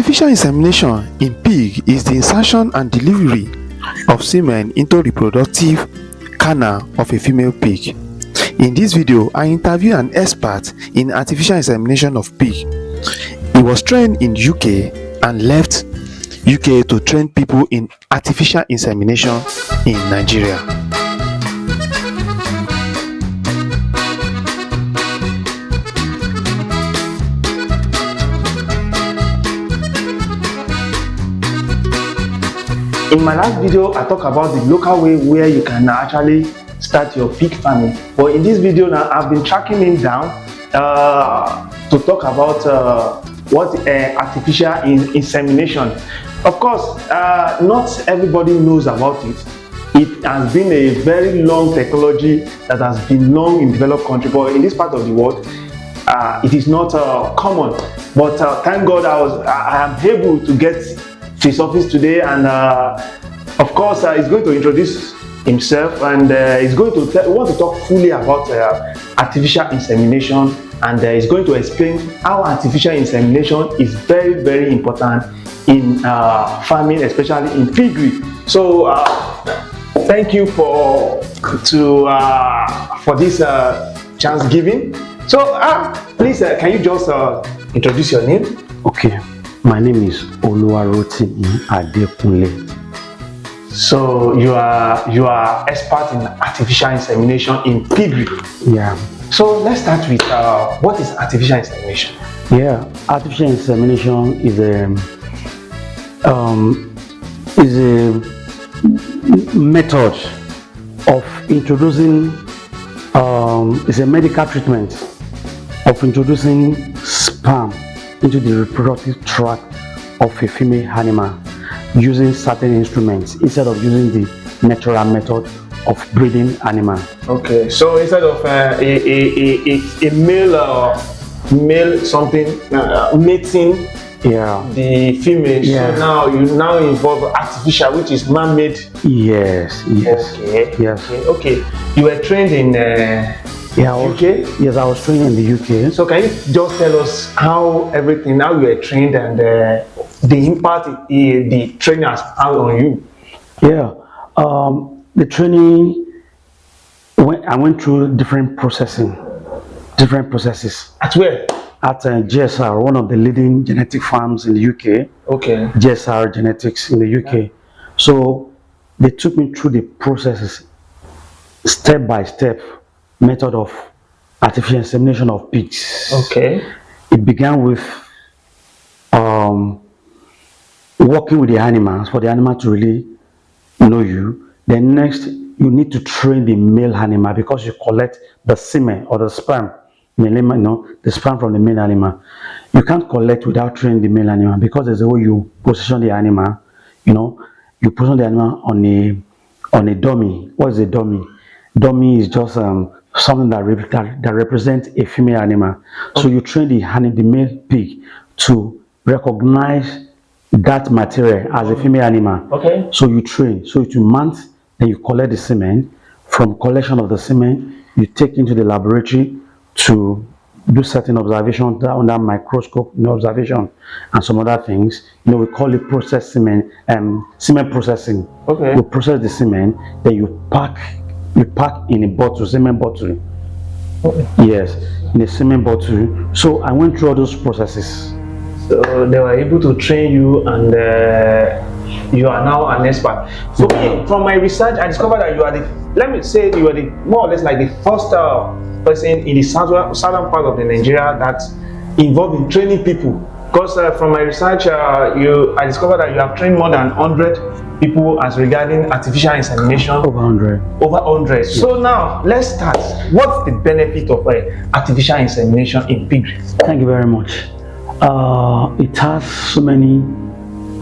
Artificial insemination in pig is the insertion and delivery of semen into reproductive canal of a female pig. In this video, I interview an expert in artificial insemination of pig. He was trained in UK and left UK to train people in artificial insemination in Nigeria. In my last video, I talked about the local way where you can actually start your pig farming. But in this video now, I've been tracking him down to talk about what artificial insemination. Of course, not everybody knows about it. It has been a very long technology that has been long in developed country, but in this part of the world, it is not common. But thank God I am able to get to his office today, and of course he's going to introduce himself, and he's going to want to talk fully about artificial insemination, and he's going to explain how artificial insemination is very, very important in farming, especially in piggery. So thank you for this chance giving. So please, can you just introduce your name? Okay. My name is Oluwarotimi. So you are expert in artificial insemination in piggery. Yeah. So let's start with what is artificial insemination? Yeah, artificial insemination is a method of introducing. It's a medical treatment of introducing sperm into the reproductive tract of a female animal using certain instruments instead of using the natural method of breeding animal. Okay, so instead of a male something mating the female, so now you involve artificial, which is man-made. Yes. Okay. You were trained in UK? Yes, I was trained in the UK. So can you just tell us how you were trained and the impact the training has had on you? Yeah, the training, I went through different processes. At where? At GSR, one of the leading genetic farms in the UK. Okay. GSR Genetics in the UK. So they took me through the processes, step by step, method of artificial insemination of pigs. Okay. It began with working with the animals for the animal to really know you. Then next, you need to train the male animal because you collect the semen or the sperm. The sperm from the male animal. You can't collect without training the male animal because there's a way you position the animal. You position the animal on a dummy. What is a dummy? Dummy is just something that represents a female animal. Okay. So you train the male pig to recognize that material as a female animal. Okay. So you train. So you mount, then you collect the semen. From collection of the semen, you take into the laboratory to do certain observations under microscope, observation, and some other things. We call it process semen processing. Okay. You process the semen, then you pack in a bottle, semen bottle. Okay. Yes, in a semen bottle. So I went through all those processes. So they were able to train you, and you are now an expert. So from my research, I discovered that you are more or less like the first person in the southern part of the Nigeria that's involved in training people. Because from my research, I discovered that you have trained more than 100 people as regarding artificial insemination. Over 100. Over 100. Yes. So now let's start. What's the benefit of artificial insemination in piggery? Thank you very much. It has so many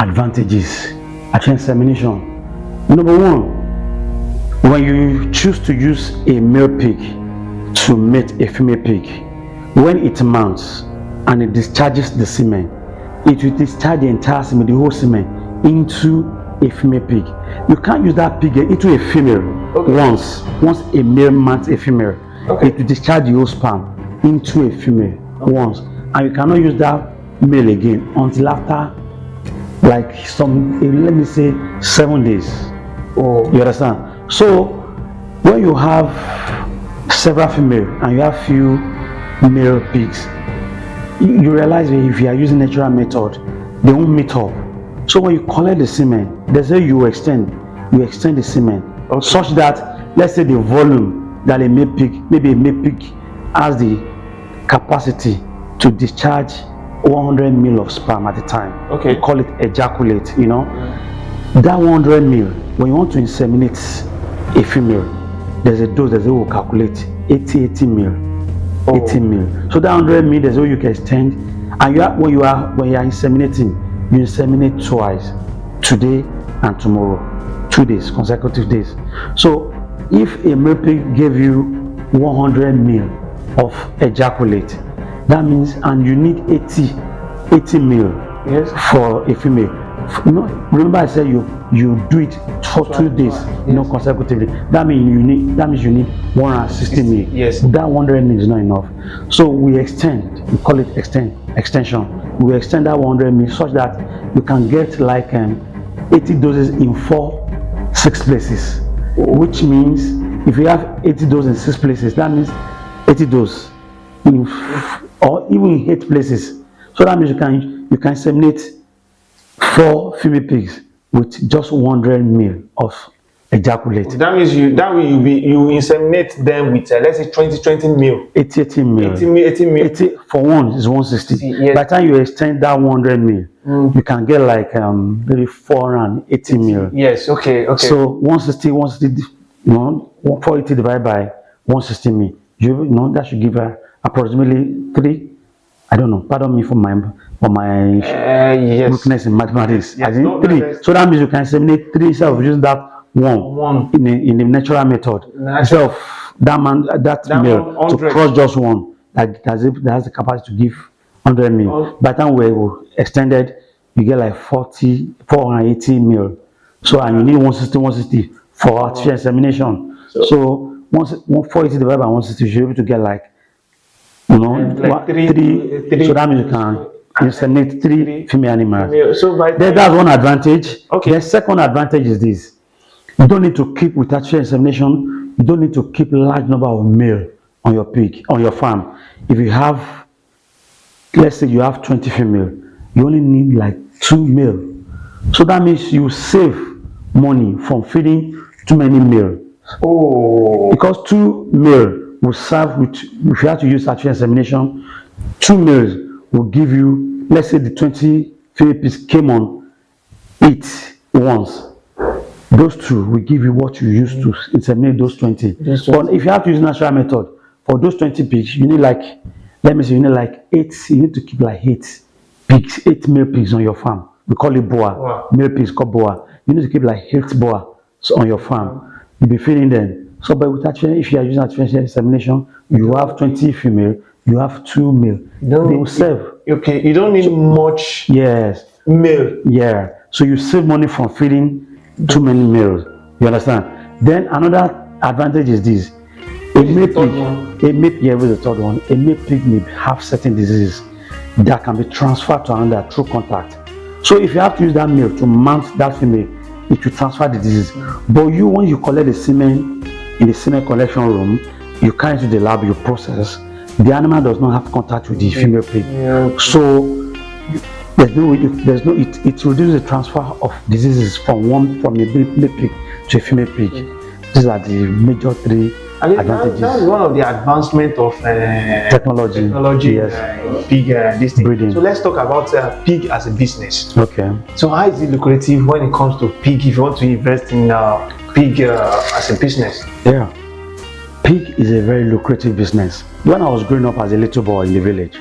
advantages. Artificial insemination. Number one, when you choose to use a male pig to mate a female pig, when it mounts and it discharges the semen, it will discharge the entire semen, the whole semen, into a female pig. You can't use that pig into a female. Okay. Once a male mounts a female, okay, it will discharge the whole sperm into a female once, and you cannot use that male again until after like some, let me say 7 days. Oh. You understand? So when you have several female and you have few male pigs, you realize that if you are using natural method, they won't meet up. So when you collect the semen, there's a you extend the semen, okay, such that, let's say, the volume that a male pig, maybe a male pig has the capacity to discharge 100 ml of sperm at a time. Okay. We call it ejaculate, you know. That 100 ml, when you want to inseminate a female, there's a dose that they will calculate 80 ml. 80 ml. So that 100 ml, there's a way you can extend. And when you are inseminating, you inseminate twice, today and tomorrow, 2 days, consecutive days. So if a male pig gave you 100 ml of ejaculate, that means, and you need 80 ml, yes, for a female. You know, remember I said you do it for 2 days, you know, consecutively. That means you need 160 ml. Yes. That 100 ml is not enough. So we extend. We call it extension. We extend that 100 ml such that you can get like 80 doses in 6 places. Which means if you have 80 doses in 6 places, that means 80 doses in or even in 8 places. So that means you can inseminate 4 female pigs with just 100 ml of ejaculate. That means you inseminate them with let's say 20 ml. 80 ml. 80 ml. 80 for one is 160. Yes. By the time you extend that 100 ml, you can get like maybe 480 ml. Yes. Okay. So 160, you know, 480 divided by 160 ml. You know that should give her approximately 3. I don't know. Pardon me for my yes, weakness in mathematics. Yes, I think 3. So that means you can inseminate 3 instead of using that one in the natural method. Instead of that male to cross just one that has the capacity to give 100 ml. By the time we extended, you get like 480 ml. So and you need 160 for artificial insemination. So 480 divided by 160, you should be able to get like, you know, like 3. So that means you can inseminate 3 female animals. So that's one advantage. Okay. The second advantage is this: you don't need to keep with artificial insemination. You don't need to keep large number of male on your farm. If you have, let's say you have 20 female, you only need like 2 male. So that means you save money from feeding too many male. Oh. Because 2 male will serve with, if you have to use artificial insemination, 2 males will give you, let's say the 20 female pigs came on 8 once. Those 2 will give you what you use to inseminate those 20. But if you have to use natural method, for those 20 pigs, you need like, let me say, you need like 8, you need to keep like 8 pigs, 8 male pigs on your farm. We call it boa. Wow. Male pigs called boa. You need to keep like 8 boa on your farm. You'll be feeding them. So, but with artificial, if you are using artificial insemination, you have 20 female, you have 2 male. They will serve. Okay, you don't need much. Yes. Male. Yeah. So you save money from feeding too many males. You understand? Then another advantage is this: a male pig, yeah, with the third one, a male pig may have certain diseases that can be transferred to another through contact. So if you have to use that male to mount that female, it will transfer the disease. But when you collect the semen in the semen collection room, you carry it to the lab, you process. The animal does not have contact with the female pig. Yeah. So it reduces the transfer of diseases from a male pig to a female pig. These are the major 3 advantages. That's one of the advancement of technology, yes. Pig this thing. Breeding. So let's talk about pig as a business. Okay. So how is it lucrative when it comes to pig? If you want to invest in pig as a business? Yeah, pig is a very lucrative business. When I was growing up as a little boy in the village,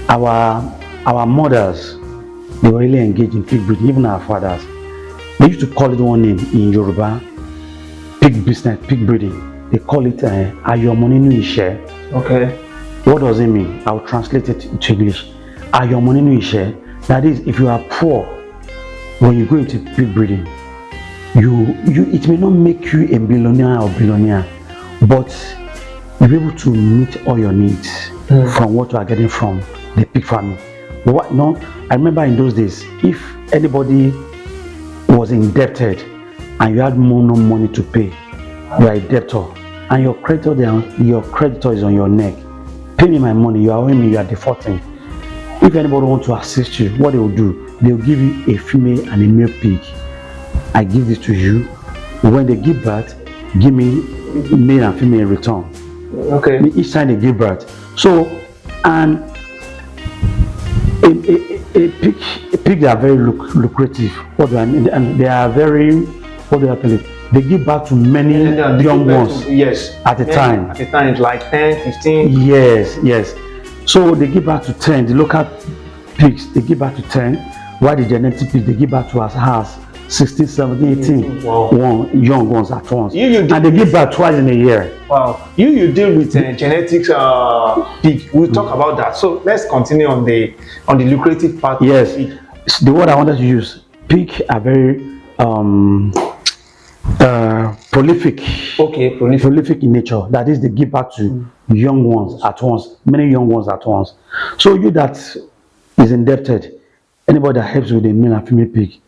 our mothers, they were really engaged in pig breeding. Even our fathers, they used to call it one name in Yoruba: pig business, pig breeding. They call it ayomoninu ishe. Okay. What does it mean? I'll translate it into English. Ayomoninu ishe. That is, if you are poor, when you go into pig breeding, it may not make you a billionaire or billionaire, but you'll be able to meet all your needs from what you are getting from the pig farming. What? No, I remember in those days, if anybody was indebted and you had no money to pay, you are a debtor, and your creditor is on your neck. Pay me my money. You are owing me. You are defaulting. If anybody wants to assist you, what they will do, they will give you a female and a male pig. I give this to you. When they give birth, give me male and female in return. Okay. Each time they give birth. So, and a pig are very lucrative. What do I mean? And they are very, what do I call it? They give birth to many young ones. Yes. At a time. At a time, it's like 10, 15. Yes, yes. So they give birth to 10. The local pigs, they give birth to 10. While the genetic pigs, they give birth to as 16, 17, 18. Wow. Young ones at once. And they give birth twice in a year. Wow. You deal with genetics pig. We'll talk about that. So let's continue on the lucrative part. Yes. The word I wanted to use. Pig are very prolific. Okay, prolific in nature. That is, they give birth to young ones at once, many young ones at once. So you that is indebted, anybody that helps with a male and female pig,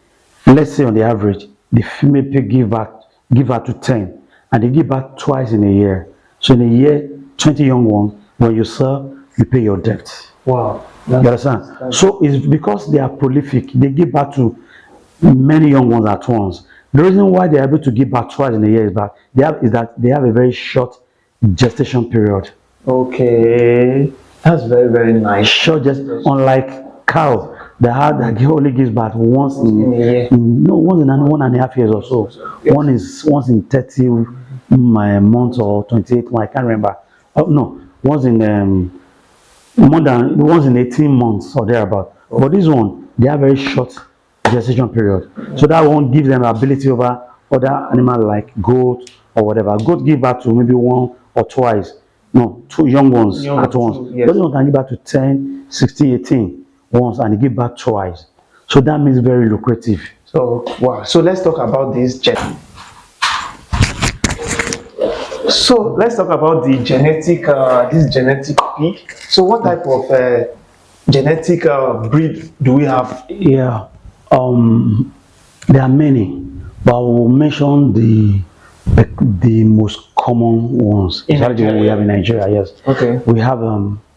let's say on the average, the female pig give birth to 10, and they give birth twice in a year. So in a year, 20 young ones. When you sell, you pay your debt. Wow. You understand? So it's because they are prolific. They give birth to many young ones at once. The reason why they are able to give birth twice in a year is that they have a very short gestation period. Okay, that's very, very nice. Short, just unlike cow that only gives birth once in a year. No, once in 1.5 years or so. Yes. Once in 30 months or 28 months. I can't remember. Oh no, once in once in 18 months or thereabout. Okay. But this one, they have very short gestation period, so that won't give them ability over other animals like goat or whatever. Goat give birth to maybe one or twice, no, two young ones at once. Yes. Those ones can give birth to 10, 16, 18 once, and they give birth twice. So that means very lucrative. So wow. So let's talk about this So let's talk about the genetic this genetic pig. So what type of genetic breed do we have? Yeah. There are many, but I will mention the most common ones. Especially the one we have in Nigeria. Yes. Okay. We have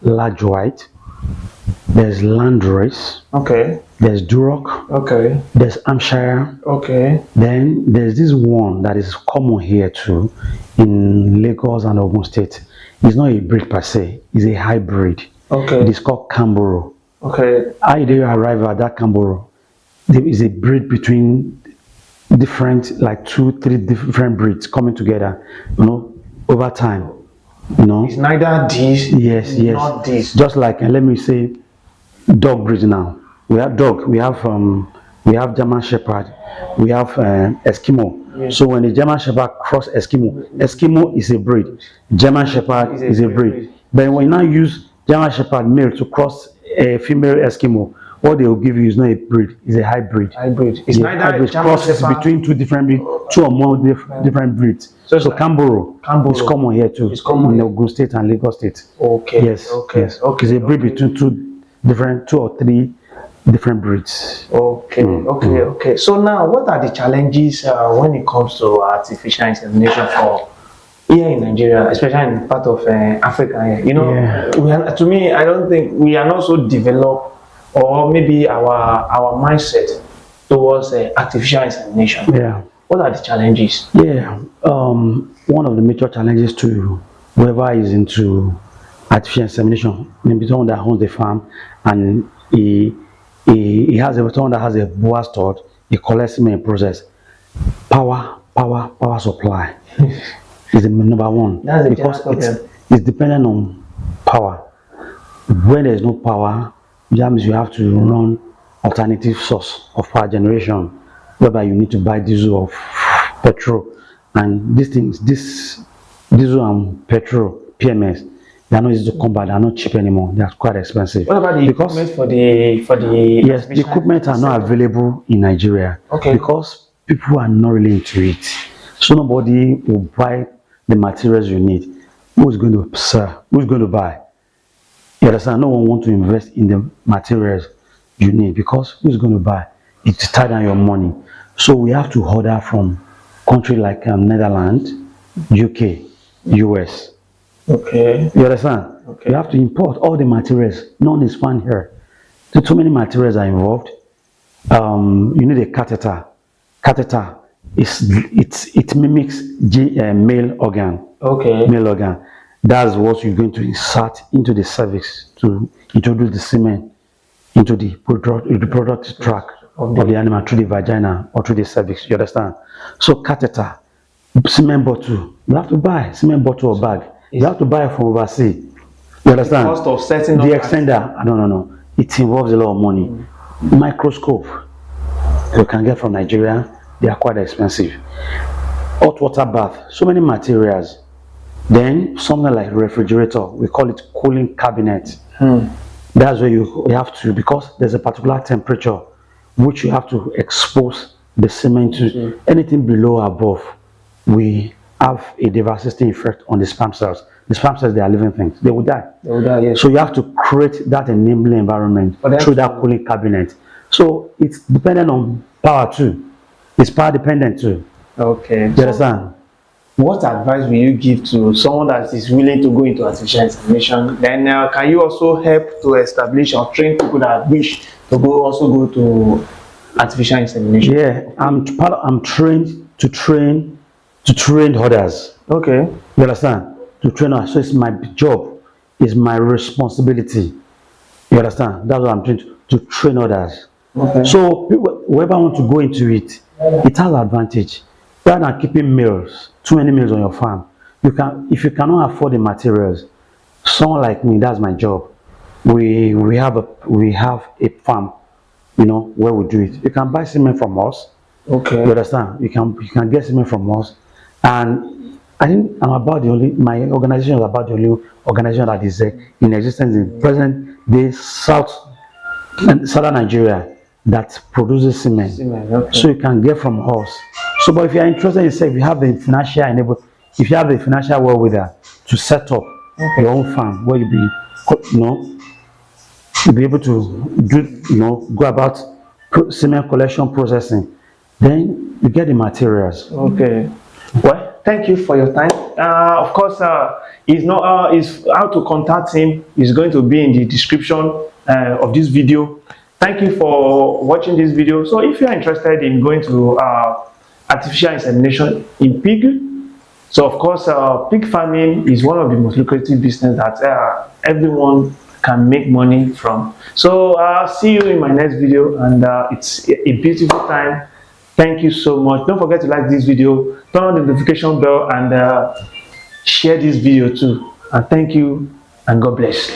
large white. There's Landrace. Okay. There's Duroc. Okay. There's Hampshire. Okay. Then there's this one that is common here too, in Lagos and Ogun State. It's not a breed per se. It's a hybrid. Okay. It is called Camboro. Okay. How do you arrive at that Camboro? There is a breed between different, like 2-3 different breeds coming together, over time. It's neither this, yes, not this. Just like, let me say, dog breeds now. We have dog. We have German Shepherd. We have Eskimo. Yes. So when the German Shepherd cross Eskimo is a breed. German Shepherd is a breed. But when you now use German Shepherd male to cross a female Eskimo, what they will give you is not a breed, it's a hybrid. It's neither hybrid crosses between two different breeds, two or more different breeds. So Camboro is common here too. It's common in Ogun State and Lagos State. Okay. Yes. Okay. It's a breed between two or three different breeds. Okay. Okay. So now, what are the challenges when it comes to artificial insemination for here in Nigeria, especially in part of Africa? To me, I don't think we are not so developed, or maybe our mindset towards artificial insemination. Yeah. What are the challenges? Yeah. One of the major challenges to whoever is into artificial insemination, maybe someone that owns the farm and he has someone that has a boa stud, he collects semen process. Power supply is the number one. That's because it's dependent on power. When there is no power, that means you have to run alternative source of power generation, whereby you need to buy diesel or petrol. And these things, this diesel and petrol, PMS, they are not easy to come by. They are not cheap anymore. They are quite expensive. What about the equipment for the? Yes, the equipment are not available in Nigeria. Okay. Because people are not really into it. So nobody will buy the materials you need. Who is going to sell? Who is going to buy? You understand? No one wants to invest in the materials you need because who's going to buy? It's tied down your money. So we have to order from countries like Netherlands, UK, US. Okay. You understand? Okay. You have to import all the materials. None is found here. Too many materials are involved. You need a catheter. Catheter it mimics male organ. Okay. Male organ. That's what you're going to insert into the cervix to introduce the semen into the reproductive tract of the animal through the vagina or through the cervix. You understand? So catheter, semen bottle. You have to buy semen bottle or bag. You have to buy it from overseas. You understand? The cost of setting up the extender. No. It involves a lot of money. Microscope you can get from Nigeria. They are quite expensive. Hot water bath. So many materials. Then something like refrigerator. We call it cooling cabinet. That's where you have to, because there's a particular temperature which you have to expose the semen to. Anything below or above, we have a devastating effect on the sperm cells. The sperm cells, they are living things. They will die. They will die, yes. So you have to create that enabling environment through that cooling cabinet. So it's dependent on power too. It's power dependent too. Okay. You understand? What advice will you give to someone that is willing to go into artificial insemination? Then can you also help to establish or train people that wish to go to artificial insemination? Yeah, I'm trained to train others. Okay. You understand? To train others. So it's my job, it's my responsibility. You understand? That's what I'm trying to train others. Okay. So whoever want to go into it, it has advantage. Rather than keeping males, too many males on your farm, if you cannot afford the materials, someone like me, that's my job. We have a farm, where we do it. You can buy semen from us. Okay. You understand? You can get semen from us, and I think my organization is about the only organization that is in existence in present day southern Nigeria that produces semen. Okay. So you can get from us. So, but if you are interested in if you have the financial wherewithal to set up your own farm where you'll be able to go about semen collection processing, then you get the materials. Okay. Well, thank you for your time. Of course, is how to contact him is going to be in the description of this video. Thank you for watching this video. So if you are interested in going to artificial insemination in pig, so of course pig farming is one of the most lucrative business that everyone can make money from. So see you in my next video, and it's a beautiful time. Thank you so much. Don't forget to like this video, turn on the notification bell, and share this video too. And thank you, and God bless.